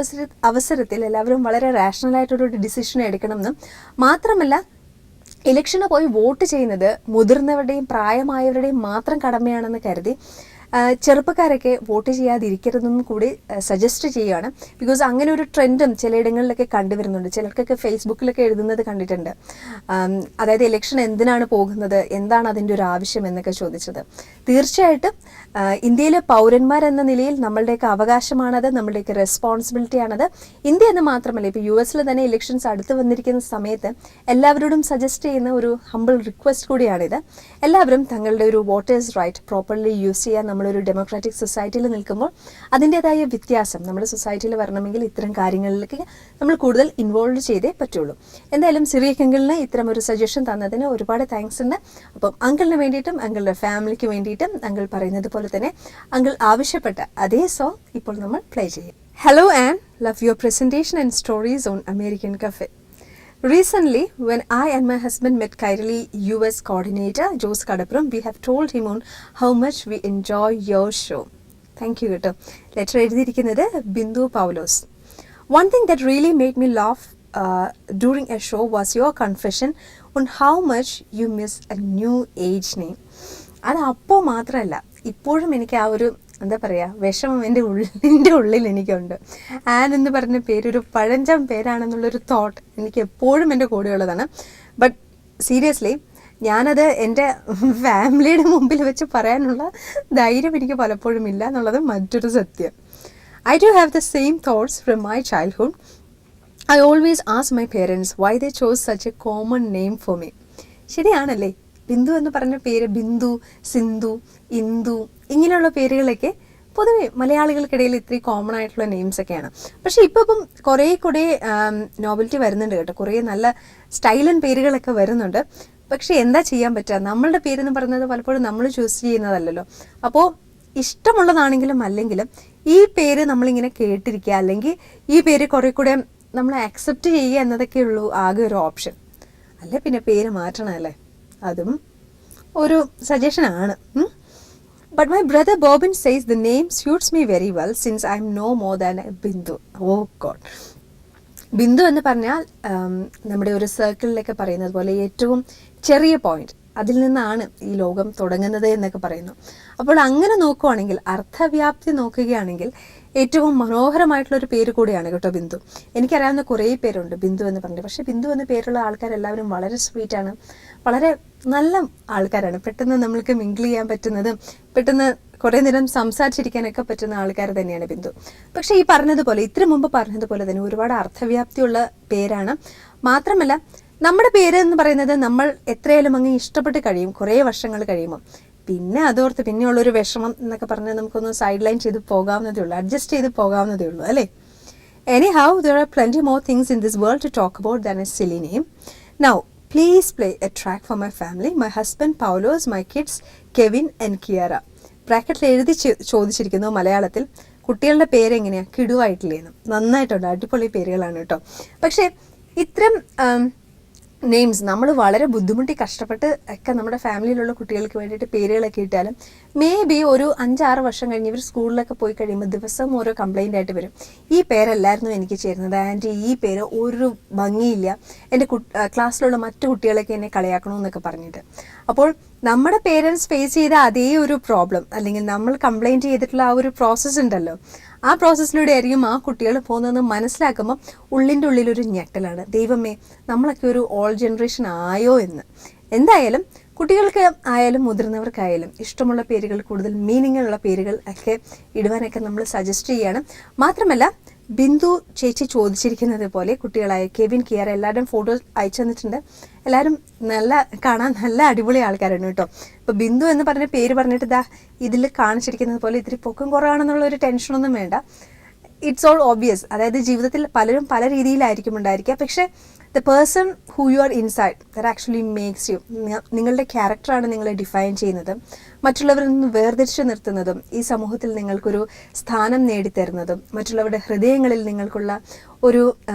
അവസരത്തിൽ എല്ലാവരും വളരെ റാഷണലായിട്ടൊരു ഡിസിഷൻ എടുക്കണമെന്നും മാത്രമല്ല ഇലക്ഷന് പോയി വോട്ട് ചെയ്യുന്നത് മുതിർന്നവരുടെയും പ്രായമായവരുടെയും മാത്രം കടമയാണെന്ന് കരുതി ചെറുപ്പക്കാരൊക്കെ വോട്ട് ചെയ്യാതിരിക്കരുതെന്നും കൂടി സജസ്റ്റ് ചെയ്യുകയാണ്. ബിക്കോസ് അങ്ങനെ ഒരു ട്രെൻഡും ചിലയിടങ്ങളിലൊക്കെ കണ്ടുവരുന്നുണ്ട്. ചിലർക്കൊക്കെ ഫേസ്ബുക്കിലൊക്കെ എഴുതുന്നത് കണ്ടിട്ടുണ്ട്. അതായത് ഇലക്ഷൻ എന്തിനാണ് പോകുന്നത്, എന്താണ് അതിൻ്റെ ഒരു ആവശ്യം എന്നൊക്കെ ചോദിച്ചത്. തീർച്ചയായിട്ടും ഇന്ത്യയിലെ പൗരന്മാരെന്ന നിലയിൽ നമ്മളുടെയൊക്കെ അവകാശമാണത്, നമ്മളുടെയൊക്കെ റെസ്പോൺസിബിലിറ്റിയാണത്. ഇന്ത്യ എന്ന് മാത്രമല്ല, ഇപ്പോൾ US തന്നെ ഇലക്ഷൻസ് അടുത്ത് വന്നിരിക്കുന്ന സമയത്ത് എല്ലാവരോടും സജസ്റ്റ് ചെയ്യുന്ന ഒരു ഹംബിൾ റിക്വസ്റ്റ് കൂടിയാണിത്. എല്ലാവരും തങ്ങളുടെ ഒരു വോട്ടേഴ്സ് റൈറ്റ് പ്രോപ്പർലി യൂസ് ചെയ്യാൻ നമ്മളൊരു ഡെമോക്രാറ്റിക് സൊസൈറ്റിയിൽ നിൽക്കുമ്പോൾ അതിൻ്റെതായ വ്യത്യാസം നമ്മുടെ സൊസൈറ്റിയിൽ വരണമെങ്കിൽ ഇത്തരം കാര്യങ്ങളിലേക്ക് നമ്മൾ കൂടുതൽ ഇൻവോൾവ് ചെയ്തേ പറ്റുള്ളൂ. എന്തായാലും സിറിയക് അങ്കിളിന് ഇത്തരം ഒരു സജഷൻ തന്നതിന് ഒരുപാട് താങ്ക്സ് ഉണ്ട്. അപ്പം അങ്കിളിന് വേണ്ടിയിട്ടും അങ്കിളുടെ ഫാമിലിക്ക് വേണ്ടിയിട്ടും അങ്കിൾ പറയുന്നത് പോലെ തന്നെ അങ്കിൾ ആവശ്യപ്പെട്ട അതേ സോങ് ഇപ്പോൾ നമ്മൾ പ്ലേ ചെയ്യും. Hello and love your presentation and stories on American cafe. Recently, when I and my husband met Kairali US coordinator Jose Kadappuram, we have told him on how much we enjoy your show. Thank you കേട്ടോ. Letter എഴുതിയിരിക്കുന്നത് ബിന്ദു പൗലോസ്. One thing that really made me laugh during a show was your confession on how much you miss a new age name. അത് അപ്പോൾ മാത്രമല്ല, ഇപ്പോഴും എനിക്ക് ആ ഒരു എന്താ പറയുക വിഷമം എൻ്റെ ഉള്ളിൽ എനിക്കുണ്ട്. ആൻ എന്ന് പറഞ്ഞ പേരൊരു പഴഞ്ചൻ പേരാണെന്നുള്ളൊരു തോട്ട് എനിക്ക് എപ്പോഴും എൻ്റെ കൂടെയുള്ളതാണ്. ബട്ട് സീരിയസ്ലി ഞാനത് എൻ്റെ ഫാമിലിയുടെ മുമ്പിൽ വെച്ച് പറയാനുള്ള ധൈര്യം എനിക്ക് പലപ്പോഴും ഇല്ല എന്നുള്ളത് മറ്റൊരു സത്യം. I do have the same thoughts from my childhood. I always ask my parents why they chose such a common name for me. ശരിയാണല്ലേ, Bindu എന്ന് പറഞ്ഞ പേര്, ബിന്ദു, സിന്ധു, ഇന്ദു ഇങ്ങനെയുള്ള പേരുകളൊക്കെ പൊതുവെ മലയാളികൾക്കിടയിൽ ഇത്രയും കോമൺ ആയിട്ടുള്ള നെയിംസ് ഒക്കെയാണ്. പക്ഷെ ഇപ്പം കുറേ കൂടെ നോബിലിറ്റി വരുന്നുണ്ട് കേട്ടോ, കുറേ നല്ല സ്റ്റൈലൻ പേരുകളൊക്കെ വരുന്നുണ്ട്. പക്ഷെ എന്താ ചെയ്യാൻ പറ്റുക, നമ്മളുടെ പേരെന്ന് പറയുന്നത് പലപ്പോഴും നമ്മൾ ചൂസ് ചെയ്യുന്നതല്ലല്ലോ. അപ്പോൾ ഇഷ്ടമുള്ളതാണെങ്കിലും അല്ലെങ്കിലും ഈ പേര് നമ്മളിങ്ങനെ കേട്ടിരിക്കുക, അല്ലെങ്കിൽ ഈ പേര് കുറേ കൂടെ നമ്മൾ ആക്സെപ്റ്റ് ചെയ്യുക എന്നതൊക്കെ ഉള്ളൂ ആകെ ഒരു ഓപ്ഷൻ. അല്ലെ പിന്നെ പേര് മാറ്റണമല്ലേ, അതും ഒരു സജഷനാണ്. But my brother Bobin says the name suits me very well since I am no more than a Bindu. Oh God. Bindu എന്ന് പറഞ്ഞാൽ നമ്മുടെ ഒരു സർക്കിളിലൊക്കെ പറയുന്നത് പോലെ ഏറ്റവും ചെറിയ പോയിന്റ്, അതിൽ നിന്നാണ് ഈ ലോകം തുടങ്ങുന്നത് എന്നൊക്കെ പറയുന്നു. അപ്പോൾ അങ്ങനെ നോക്കുവാണെങ്കിൽ, അർത്ഥവ്യാപ്തി നോക്കുകയാണെങ്കിൽ ഏറ്റവും മനോഹരമായിട്ടുള്ളൊരു പേര് കൂടിയാണ് കേട്ടോ ബിന്ദു. എനിക്കറിയാവുന്ന കുറേ പേരുണ്ട് ബിന്ദു എന്ന് പറഞ്ഞിട്ട്. പക്ഷേ ബിന്ദു എന്ന പേരുള്ള ആൾക്കാരെല്ലാവരും വളരെ സ്വീറ്റാണ്, വളരെ നല്ല ആൾക്കാരാണ്. പെട്ടെന്ന് നമ്മൾക്ക് മിങ്കിൾ ചെയ്യാൻ പറ്റുന്നത്, പെട്ടെന്ന് കുറേ നേരം സംസാരിച്ചിരിക്കാനൊക്കെ പറ്റുന്ന ആൾക്കാർ തന്നെയാണ് ബിന്ദു. പക്ഷേ ഈ പറഞ്ഞതുപോലെ, ഇത്തിരി മുമ്പ് പറഞ്ഞതുപോലെ തന്നെ ഒരുപാട് അർത്ഥവ്യാപ്തിയുള്ള പേരാണ്. മാത്രമല്ല നമ്മുടെ പേര് എന്ന് പറയുന്നത് നമ്മൾ എത്രയായാലും അങ്ങ് ഇഷ്ടപ്പെട്ട് കഴിയും കുറേ വർഷങ്ങൾ കഴിയുമ്പോൾ. പിന്നെ അതോർത്ത് പിന്നെയുള്ളൊരു വിഷമം എന്നൊക്കെ പറഞ്ഞാൽ നമുക്കൊന്ന് സൈഡ് ലൈൻ ചെയ്ത് പോകാവുന്നതേ ഉള്ളൂ, അഡ്ജസ്റ്റ് ചെയ്ത് പോകാവുന്നതേ ഉള്ളൂ അല്ലേ. Anyhow, there are plenty more things in this world to talk about than a silly name. Now, please play a track for my family, my husband Paulos, my kids Kevin and Kiara. ബ്രാക്കറ്റിൽ എഴുതി ചോദിച്ചിരിക്കുന്നു മലയാളത്തിൽ, കുട്ടികളുടെ പേരെങ്ങനെയാണ്, കിടുവായിട്ടില്ലേന്ന്. നന്നായിട്ടുണ്ട്, അടിപൊളി പേരുകളാണ് കേട്ടോ. പക്ഷേ ഇത്തരം നെയിംസ് നമ്മൾ വളരെ ബുദ്ധിമുട്ടി കഷ്ടപ്പെട്ട് ഒക്കെ നമ്മുടെ ഫാമിലിയിലുള്ള കുട്ടികൾക്ക് വേണ്ടിയിട്ട് പേരുകളൊക്കെ ഇട്ടാലും മേ ബി ഒരു 5-6 വർഷം കഴിഞ്ഞ് ഇവർ സ്കൂളിലൊക്കെ പോയി കഴിയുമ്പോൾ ദിവസം ഓരോ കംപ്ലൈൻ്റ് ആയിട്ട് വരും. ഈ പേരല്ലായിരുന്നു എനിക്ക് ചേരുന്നത്, ആൻറ്റി ഈ പേര് ഒരു ഭംഗിയില്ല, എൻ്റെ ക്ലാസ്സിലുള്ള മറ്റു കുട്ടികളൊക്കെ എന്നെ കളിയാക്കണമെന്നൊക്കെ പറഞ്ഞിട്ട്. അപ്പോൾ നമ്മുടെ പേരൻസ് ഫേസ് ചെയ്ത അതേ ഒരു പ്രോബ്ലം, അല്ലെങ്കിൽ നമ്മൾ കംപ്ലൈൻറ്റ് ചെയ്തിട്ടുള്ള ആ ഒരു പ്രോസസ്സ് ഉണ്ടല്ലോ, ആ പ്രോസസ്സിലൂടെ ആയിരിക്കും ആ കുട്ടികൾ പോകുന്നതെന്ന് മനസ്സിലാക്കുമ്പോൾ ഉള്ളിൻ്റെ ഉള്ളിലൊരു ഞെട്ടലാണ്, ദൈവമേ നമ്മളൊക്കെ ഒരു ഓൾ ജനറേഷൻ ആയോ എന്ന്. എന്തായാലും കുട്ടികൾക്ക് ആയാലും മുതിർന്നവർക്കായാലും ഇഷ്ടമുള്ള പേരുകൾ, കൂടുതൽ മീനിങ്ങുള്ള പേരുകൾ ഒക്കെ ഇടുവാനൊക്കെ നമ്മൾ സജസ്റ്റ് ചെയ്യണം. മാത്രമല്ല ബിന്ദു ചേച്ചി ചോദിച്ചിരിക്കുന്നത് പോലെ കുട്ടികളായ കെവിൻ, കിയാര എല്ലാവരും ഫോട്ടോസ് അയച്ചു തന്നിട്ടുണ്ട്. എല്ലാവരും കാണാൻ നല്ല അടിപൊളി ആൾക്കാരാണ് കേട്ടോ. ഇപ്പോൾ ബിന്ദു എന്ന് പറഞ്ഞ പേര് പറഞ്ഞിട്ട് ഇതിൽ കാണിച്ചിരിക്കുന്നത് പോലെ ഇത്തിരി പൊക്കം കുറവാണെന്നുള്ള ഒരു ടെൻഷനൊന്നും വേണ്ട. It's all obvious. അതായത് ജീവിതത്തിൽ പലരും പല രീതിയിലായിരിക്കും ഉണ്ടായിരിക്കുക. പക്ഷേ the person who you are inside that actually makes you. നിങ്ങളുടെ ക്യാരക്ടറാണ് നിങ്ങളെ ഡിഫൈൻ ചെയ്യുന്നതും മറ്റുള്ളവരിൽ നിന്ന് വേർതിരിച്ചു നിർത്തുന്നതും ഈ സമൂഹത്തിൽ നിങ്ങൾക്കൊരു സ്ഥാനം നേടിത്തരുന്നതും മറ്റുള്ളവരുടെ ഹൃദയങ്ങളിൽ നിങ്ങൾക്കുള്ള ഒരു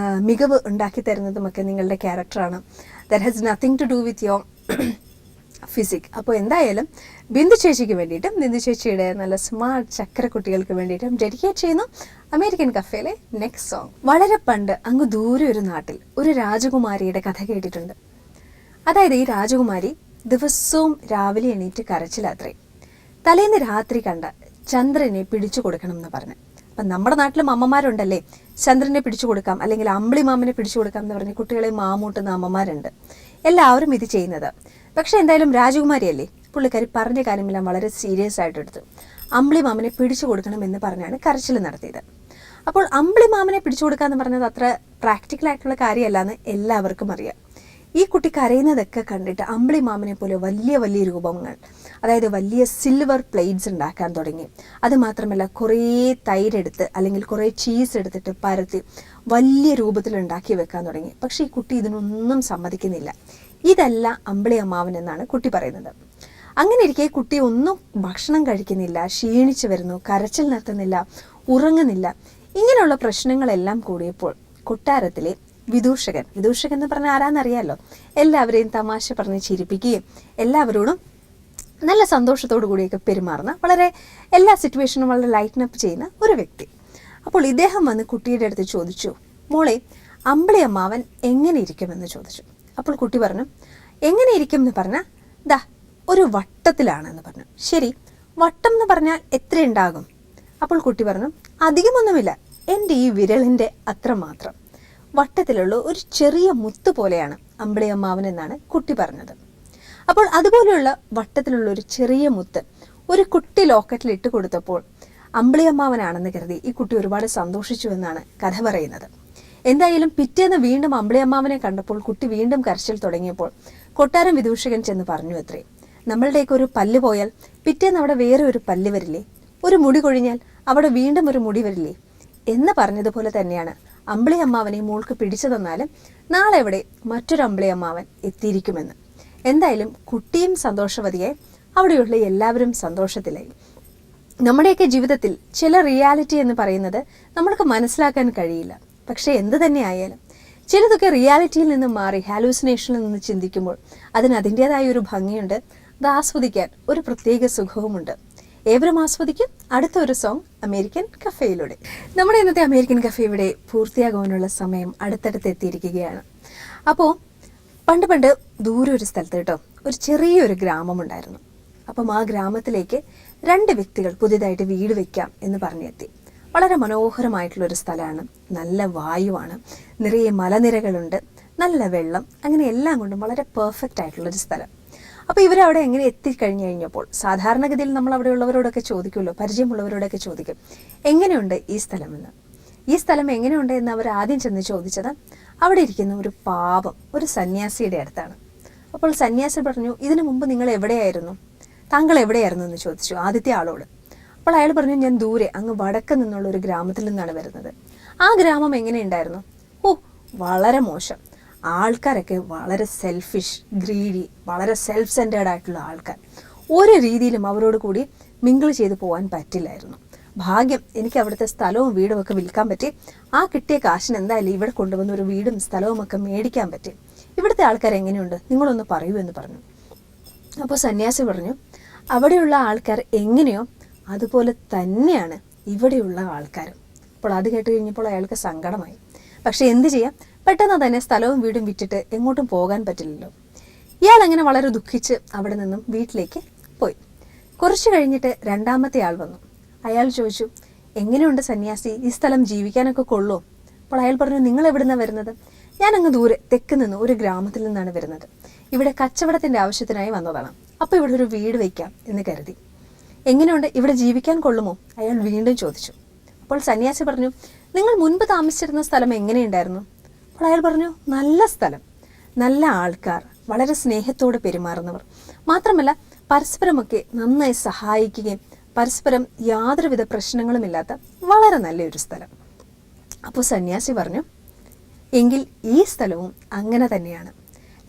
മികവ് ഉണ്ടാക്കി തരുന്നതുമൊക്കെ നിങ്ങളുടെ ക്യാരക്ടറാണ്. That has nothing to do with your physique. അപ്പോൾ എന്തായാലും ബിന്ദു ചേച്ചിക്ക് വേണ്ടിയിട്ടും ബിന്ദു ചേച്ചിയുടെ നല്ല സ്മാർട്ട് ചക്കര കുട്ടികൾക്ക് വേണ്ടിയിട്ടും ഡെഡിക്കേറ്റ് ചെയ്യുന്നു അമേരിക്കൻ കഫേയിലെ നെക്സ്റ്റ് സോങ്. വളരെ പണ്ട് അങ്ങ് ദൂരെ ഒരു നാട്ടിൽ ഒരു രാജകുമാരിയുടെ കഥ കേട്ടിട്ടുണ്ട്. അതായത് ഈ രാജകുമാരി ദിവസവും രാവിലെ എണീറ്റ് കരച്ചിലാത്രേ. തലേന്ന് രാത്രി കണ്ട ചന്ദ്രനെ പിടിച്ചു കൊടുക്കണം എന്ന് പറഞ്ഞു. അപ്പം നമ്മുടെ നാട്ടിലും അമ്മമാരുണ്ടല്ലേ, ചന്ദ്രനെ പിടിച്ചു കൊടുക്കാം അല്ലെങ്കിൽ അമ്പിളി മാമനെ പിടിച്ചു കൊടുക്കാം എന്ന് പറഞ്ഞ് കുട്ടികളെ മാമൂട്ടുന്ന അമ്മമാരുണ്ട്. എല്ലാവരും ഇത് ചെയ്യുന്നത്. പക്ഷെ എന്തായാലും രാജകുമാരിയല്ലേ, പുള്ളിക്കാരി പറഞ്ഞ കാര്യമെല്ലാം വളരെ സീരിയസ് ആയിട്ട് എടുത്തു. അമ്പിളി മാമനെ പിടിച്ചു കൊടുക്കണമെന്ന് പറഞ്ഞാണ് കരച്ചിൽ നടത്തിയത്. അപ്പോൾ അമ്പിളി മാമനെ പിടിച്ചു കൊടുക്കുക എന്ന് പറഞ്ഞത് അത്ര പ്രാക്ടിക്കൽ ആയിട്ടുള്ള കാര്യമല്ല എല്ലാവർക്കും അറിയാം. ഈ കുട്ടി കരയുന്നതൊക്കെ കണ്ടിട്ട് അമ്പിളി മാമനെ പോലെ വലിയ വലിയ രൂപങ്ങൾ, അതായത് വലിയ സിൽവർ പ്ലേറ്റ്സ് ഉണ്ടാക്കാൻ തുടങ്ങി. അതുമാത്രമല്ല കുറേ തൈരെടുത്ത് അല്ലെങ്കിൽ കുറേ ചീസ് എടുത്തിട്ട് പരത്തി വലിയ രൂപത്തിൽ ഉണ്ടാക്കി വെക്കാൻ തുടങ്ങി. പക്ഷേ ഈ കുട്ടി ഇതിനൊന്നും സമ്മതിക്കുന്നില്ല. ഇതല്ല അമ്പിളി അമ്മാവൻ എന്നാണ് കുട്ടി പറയുന്നത്. അങ്ങനെ ഇരിക്കെ കുട്ടി ഒന്നും ഭക്ഷണം കഴിക്കുന്നില്ല, ക്ഷീണിച്ചു വരുന്നു, കരച്ചിൽ നിർത്തുന്നില്ല, ഉറങ്ങുന്നില്ല. ഇങ്ങനെയുള്ള പ്രശ്നങ്ങളെല്ലാം കൂടിയപ്പോൾ കൊട്ടാരത്തിലെ വിദൂഷകൻ എന്ന് പറഞ്ഞാൽ ആരാന്നറിയാമല്ലോ. എല്ലാവരെയും തമാശ പറഞ്ഞ് ചിരിപ്പിക്കുകയും എല്ലാവരോടും നല്ല സന്തോഷത്തോടു കൂടിയൊക്കെ പെരുമാറുന്ന, വളരെ എല്ലാ സിറ്റുവേഷനും വളരെ ലൈറ്റനപ്പ് ചെയ്യുന്ന ഒരു വ്യക്തി. അപ്പോൾ ഇദ്ദേഹം വന്ന് കുട്ടിയുടെ അടുത്ത് ചോദിച്ചു, മോളെ അമ്പിളി അമ്മാവൻ എങ്ങനെ ഇരിക്കുമെന്ന് ചോദിച്ചു. അപ്പോൾ കുട്ടി പറഞ്ഞു, എങ്ങനെ ഇരിക്കും എന്ന് പറഞ്ഞാൽ ദാ ഒരു വട്ടത്തിലാണെന്ന് പറഞ്ഞു. ശരി, വട്ടം എന്ന് പറഞ്ഞാൽ എത്ര ഉണ്ടാകും? അപ്പോൾ കുട്ടി പറഞ്ഞു, അധികമൊന്നുമില്ല, എൻ്റെ ഈ വിരലിൻ്റെ അത്ര മാത്രം വട്ടത്തിലുള്ള ഒരു ചെറിയ മുത്ത് പോലെയാണ് അമ്പിളി അമ്മാവൻ എന്നാണ് കുട്ടി പറഞ്ഞത്. അപ്പോൾ അതുപോലെയുള്ള വട്ടത്തിലുള്ള ഒരു ചെറിയ മുത്ത് ഒരു കുട്ടി ലോക്കറ്റിൽ ഇട്ട് കൊടുത്തപ്പോൾ അമ്പിളി അമ്മാവനാണെന്ന് കരുതി ഈ കുട്ടി ഒരുപാട് സന്തോഷിച്ചു എന്നാണ് കഥ പറയുന്നത്. എന്തായാലും പിറ്റേന്ന് വീണ്ടും അമ്പിളി അമ്മാവനെ കണ്ടപ്പോൾ കുട്ടി വീണ്ടും കരച്ചിൽ തുടങ്ങിയപ്പോൾ കൊട്ടാരം വിദൂഷകൻ ചെന്ന് പറഞ്ഞു അത്രേ, നമ്മളുടെയൊക്കെ ഒരു പല്ല് പോയാൽ പിറ്റേന്ന് അവിടെ വേറെ ഒരു പല്ല് വരില്ലേ, ഒരു മുടി കൊഴിഞ്ഞാൽ അവിടെ വീണ്ടും ഒരു മുടി വരില്ലേ എന്ന് പറഞ്ഞതുപോലെ തന്നെയാണ് അമ്പിളി അമ്മാവനെ മോൾക്ക് പിടിച്ചു തന്നാലും നാളെ ഇവിടെ മറ്റൊരു അമ്പിളി അമ്മാവൻ എത്തിയിരിക്കുമെന്ന്. എന്തായാലും കുട്ടിയും സന്തോഷവതിയായി, അവിടെയുള്ള എല്ലാവരും സന്തോഷത്തിലായി. നമ്മുടെയൊക്കെ ജീവിതത്തിൽ ചില റിയാലിറ്റി എന്ന് പറയുന്നത് നമ്മൾക്ക് മനസ്സിലാക്കാൻ കഴിയില്ല. പക്ഷേ എന്ത് തന്നെ ആയാലും ചിലതൊക്കെ റിയാലിറ്റിയിൽ നിന്ന് മാറി ഹാലൂസിനേഷനിൽ നിന്ന് ചിന്തിക്കുമ്പോൾ അതിന് അതിൻ്റെതായ ഒരു ഭംഗിയുണ്ട്. അത് ആസ്വദിക്കാൻ ഒരു പ്രത്യേക സുഖവുമുണ്ട്. ഏവരും ആസ്വദിക്കും. അടുത്ത ഒരു സോങ് അമേരിക്കൻ കഫേയിലൂടെ. നമ്മുടെ ഇന്നത്തെ അമേരിക്കൻ കഫേ ഇവിടെ പൂർത്തിയാകാനുള്ള സമയം അടുത്തടുത്ത് എത്തിയിരിക്കുകയാണ്. അപ്പോൾ പണ്ട് ദൂരെ ഒരു സ്ഥലത്ത് കേട്ടോ ഒരു ചെറിയൊരു ഗ്രാമമുണ്ടായിരുന്നു. അപ്പം ആ ഗ്രാമത്തിലേക്ക് 2 വ്യക്തികൾ പുതിയതായിട്ട് വീട് വെക്കാം എന്ന് പറഞ്ഞെത്തി. വളരെ മനോഹരമായിട്ടുള്ളൊരു സ്ഥലമാണ്, നല്ല വായുവാണ്, നിറയെ മലനിരകളുണ്ട്, നല്ല വെള്ളം, അങ്ങനെ എല്ലാം കൊണ്ടും വളരെ പെർഫെക്റ്റ് ആയിട്ടുള്ളൊരു സ്ഥലം. അപ്പോൾ ഇവരവിടെ എങ്ങനെ എത്തിക്കഴിഞ്ഞു കഴിഞ്ഞപ്പോൾ സാധാരണഗതിയിൽ നമ്മൾ അവിടെ ഉള്ളവരോടൊക്കെ ചോദിക്കുമല്ലോ, പരിചയമുള്ളവരോടൊക്കെ ചോദിക്കും, എങ്ങനെയുണ്ട് ഈ സ്ഥലമെന്ന്. ഈ സ്ഥലം എങ്ങനെയുണ്ട് എന്ന് അവർ ആദ്യം ചെന്ന് ചോദിച്ചത് അവിടെ ഇരിക്കുന്ന ഒരു പാവം ഒരു സന്യാസിയുടെ അടുത്താണ്. അപ്പോൾ സന്യാസി പറഞ്ഞു, ഇതിനു മുമ്പ് നിങ്ങൾ എവിടെയായിരുന്നു, താങ്കൾ എവിടെയായിരുന്നു എന്ന് ചോദിച്ചു ആദ്യത്തെ ആളോട്. അപ്പോൾ അയാൾ പറഞ്ഞു, ഞാൻ ദൂരെ അങ്ങ് വടക്ക് നിന്നുള്ള ഒരു ഗ്രാമത്തിൽ നിന്നാണ് വരുന്നത്. ആ ഗ്രാമം എങ്ങനെയുണ്ടായിരുന്നു? വളരെ മോശം. ആൾക്കാരൊക്കെ വളരെ സെൽഫിഷ്, ഗ്രീഡി, വളരെ സെൽഫ് സെൻറ്റേർഡ് ആയിട്ടുള്ള ആൾക്കാർ. ഒരു രീതിയിലും അവരോട് കൂടി മിങ്കിൾ ചെയ്ത് പോകാൻ പറ്റില്ലായിരുന്നു. ഭാഗ്യം എനിക്ക് അവിടുത്തെ സ്ഥലവും വീടും ഒക്കെ വിൽക്കാൻ പറ്റി. ആ കിട്ടിയ കാശിന് എന്തായാലും ഇവിടെ കൊണ്ടുവന്ന് ഒരു വീടും സ്ഥലവും ഒക്കെ മേടിക്കാൻ പറ്റി. ഇവിടുത്തെ ആൾക്കാർ എങ്ങനെയുണ്ട്, നിങ്ങളൊന്ന് പറയൂ എന്ന് പറഞ്ഞു. അപ്പോൾ സന്യാസി പറഞ്ഞു, അവിടെയുള്ള ആൾക്കാർ എങ്ങനെയോ അതുപോലെ തന്നെയാണ് ഇവിടെയുള്ള ആൾക്കാരും. അപ്പോൾ അത് കേട്ട് കഴിഞ്ഞപ്പോൾ അയാൾക്ക് സങ്കടമായി. പക്ഷെ എന്ത് ചെയ്യാം, പെട്ടെന്ന് തന്നെ സ്ഥലവും വീടും വിറ്റിട്ട് എങ്ങോട്ടും പോകാൻ പറ്റില്ലല്ലോ. ഇയാൾ അങ്ങനെ വളരെ ദുഃഖിച്ച് അവിടെ നിന്നും വീട്ടിലേക്ക് പോയി. കുറച്ച് കഴിഞ്ഞിട്ട് 2ാമത്തെ ആൾ വന്നു. അയാൾ ചോദിച്ചു, എങ്ങനെയുണ്ട് സന്യാസി, ഈ സ്ഥലം ജീവിക്കാനൊക്കെ കൊള്ളോ? അപ്പോൾ അയാൾ പറഞ്ഞു, നിങ്ങൾ എവിടുന്നാണ് വരുന്നത്? ഞാൻ അങ്ങ് ദൂരെ തെക്ക് നിന്ന് ഒരു ഗ്രാമത്തിൽ നിന്നാണ് വരുന്നത്. ഇവിടെ കച്ചവടത്തിൻ്റെ ആവശ്യത്തിനായി വന്നതാണ്. അപ്പോൾ ഇവിടെ ഒരു വീട് വയ്ക്കാം എന്ന് കരുതി. എങ്ങനെയുണ്ട്, ഇവിടെ ജീവിക്കാൻ കൊള്ളുമോ? അയാൾ വീണ്ടും ചോദിച്ചു. അപ്പോൾ സന്യാസി പറഞ്ഞു, നിങ്ങൾ മുൻപ് താമസിച്ചിരുന്ന സ്ഥലം എങ്ങനെയുണ്ടായിരുന്നു? അപ്പോൾ അയാൾ പറഞ്ഞു, നല്ല സ്ഥലം, നല്ല ആൾക്കാർ, വളരെ സ്നേഹത്തോടെ പെരുമാറുന്നവർ, മാത്രമല്ല പരസ്പരമൊക്കെ നന്നായി സഹായിക്കുകയും പരസ്പരം യാതൊരുവിധ പ്രശ്നങ്ങളുമില്ലാത്ത വളരെ നല്ലൊരു സ്ഥലം. അപ്പോൾ സന്യാസി പറഞ്ഞു, എങ്കിൽ ഈ സ്ഥലവും അങ്ങനെ തന്നെയാണ്.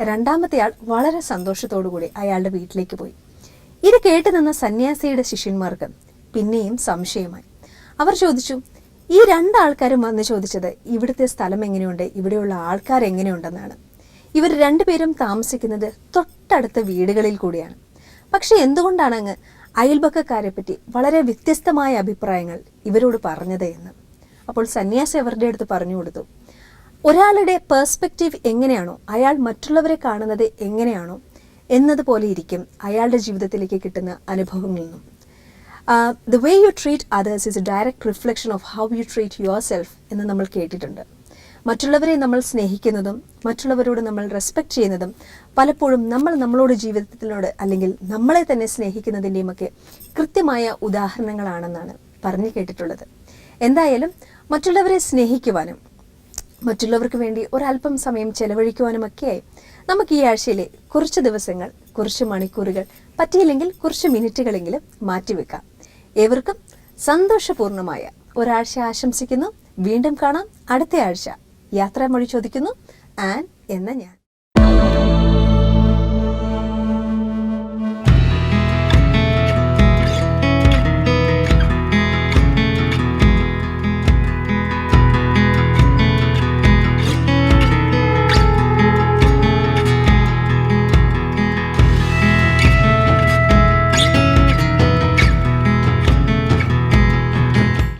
2ാമത്തെ ആൾ വളരെ സന്തോഷത്തോടു കൂടി അയാളുടെ വീട്ടിലേക്ക് പോയി. ഇത് കേട്ട് നിന്ന സന്യാസിയുടെ ശിഷ്യന്മാർക്ക് പിന്നെയും സംശയമായി. അവർ ചോദിച്ചു, ഈ 2 ആൾക്കാരും വന്ന് ചോദിച്ചത് ഇവിടുത്തെ സ്ഥലം എങ്ങനെയുണ്ട്, ഇവിടെയുള്ള ആൾക്കാർ എങ്ങനെയുണ്ടെന്നാണ്. ഇവർ 2 പേരും താമസിക്കുന്നത് തൊട്ടടുത്ത വീടുകളിൽ കൂടിയാണ്. പക്ഷെ എന്തുകൊണ്ടാണ് അങ്ങ് അയൽപക്കക്കാരെ പറ്റി വളരെ വ്യത്യസ്തമായ അഭിപ്രായങ്ങൾ ഇവരോട് പറഞ്ഞത് എന്ന്? അപ്പോൾ സന്യാസി അവരുടെ അടുത്ത് പറഞ്ഞു കൊടുത്തു, ഒരാളുടെ പേഴ്സ്പെക്റ്റീവ് എങ്ങനെയാണോ, അയാൾ മറ്റുള്ളവരെ കാണുന്നത് എങ്ങനെയാണോ എന്നതുപോലെ ഇരിക്കും അയാളുടെ ജീവിതത്തിലേക്ക് കിട്ടുന്ന അനുഭവങ്ങളിൽ നിന്നും. The way you treat others is a direct reflection of how you treat yourself എന്ന് നമ്മൾ കേട്ടിട്ടുണ്ട്. മറ്റുള്ളവരെ നമ്മൾ സ്നേഹിക്കുന്നതും മറ്റുള്ളവരോട് നമ്മൾ റെസ്പെക്റ്റ് ചെയ്യുന്നതും പലപ്പോഴും നമ്മളോട് ജീവിതത്തിനോട് അല്ലെങ്കിൽ നമ്മളെ തന്നെ സ്നേഹിക്കുന്നതിൻ്റെയും ഒക്കെ കൃത്യമായ ഉദാഹരണങ്ങളാണെന്നാണ് പറഞ്ഞു കേട്ടിട്ടുള്ളത്. എന്തായാലും മറ്റുള്ളവരെ സ്നേഹിക്കുവാനും മറ്റുള്ളവർക്ക് വേണ്ടി ഒരല്പം സമയം ചെലവഴിക്കുവാനുമൊക്കെയായി നമുക്ക് ഈ ആഴ്ചയിലെ കുറച്ച് ദിവസങ്ങൾ, കുറച്ച് മണിക്കൂറുകൾ, പറ്റിയില്ലെങ്കിൽ കുറച്ച് മിനിറ്റുകളെങ്കിലും മാറ്റിവെക്കാം. ഏവർക്കും സന്തോഷപൂർണമായ ഒരാഴ്ച ആശംസിക്കുന്നു. വീണ്ടും കാണാം അടുത്ത ആഴ്ച. യാത്രാമൊഴി ചോദിക്കുന്നു ആൻ എന്ന ഞാൻ.